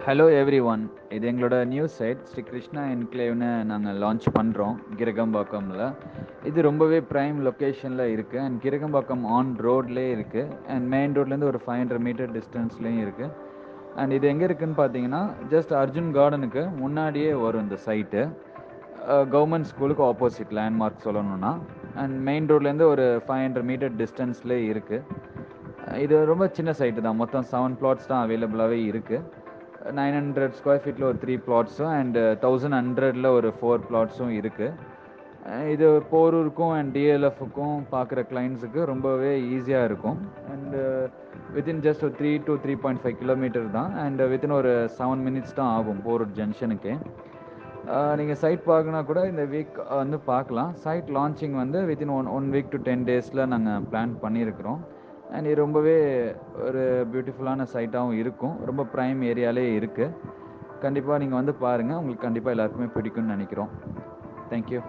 Hello every one. இது எங்களோட new side Sri Krishna என்க்ளேவ்னு நாங்கள் லான்ச் பண்ணுறோம் கிரகம்பாக்கமில். இது ரொம்பவே ப்ரைம் லொக்கேஷனில் இருக்குது அண்ட் கிரகம்பாக்கம் ஆன் ரோட்லேயே இருக்குது அண்ட் மெயின் ரோட்லேருந்து ஒரு 500 மீட்டர் டிஸ்டன்ஸ்லேயும் இருக்குது. அண்ட் இது எங்கே இருக்குதுன்னு பார்த்தீங்கன்னா ஜஸ்ட் அர்ஜுன் கார்டனுக்கு முன்னாடியே வரும் இந்த சைட்டு. கவர்மெண்ட் ஸ்கூலுக்கு ஆப்போசிட் லேண்ட்மார்க் சொல்லணும்னா. அண்ட் மெயின் ரோட்லேருந்து ஒரு 500 மீட்டர் டிஸ்டன்ஸ்லேயே இருக்குது. இது ரொம்ப சின்ன சைட்டு தான். மொத்தம் 7 பிளாட்ஸ் தான் அவைலபிளாகவே இருக்குது. 900 ஸ்கொயர் ஃபீட்டில் ஒரு 3 பிளாட்ஸும் அண்ட் 1100ல் ஒரு 4 பிளாட்ஸும் இருக்குது. இது போரூருக்கும் அண்ட் டிஎல்எஃப்க்கும் பார்க்குற கிளைண்ட்ஸுக்கு ரொம்பவே ஈஸியாக இருக்கும். அண்டு வித்தின் ஜஸ்ட் ஒரு 3 to 3.5 கிலோமீட்டர் தான். அண்ட் வித்தின் ஒரு 7 மினிட்ஸ் தான் ஆகும் போரூர் ஜங்ஷனுக்கு. நீங்கள் சைட் பார்க்கனா கூட இந்த வீக் வந்து பார்க்கலாம். சைட் லான்ச்சிங் வந்து வித்தின் ஒன் வீக் to 10 டேஸில் நாங்கள் பிளான் பண்ணியிருக்கிறோம். அண்ட் இது ரொம்பவே ஒரு பியூட்டிஃபுல்லான சைட்டாகவும் இருக்கும். ரொம்ப ப்ரைம் ஏரியாலே இருக்குது. கண்டிப்பாக நீங்கள் வந்து பாருங்கள். உங்களுக்கு கண்டிப்பாக எல்லாருக்குமே பிடிக்கும்னு நினைக்கிறோம். தேங்க்யூ.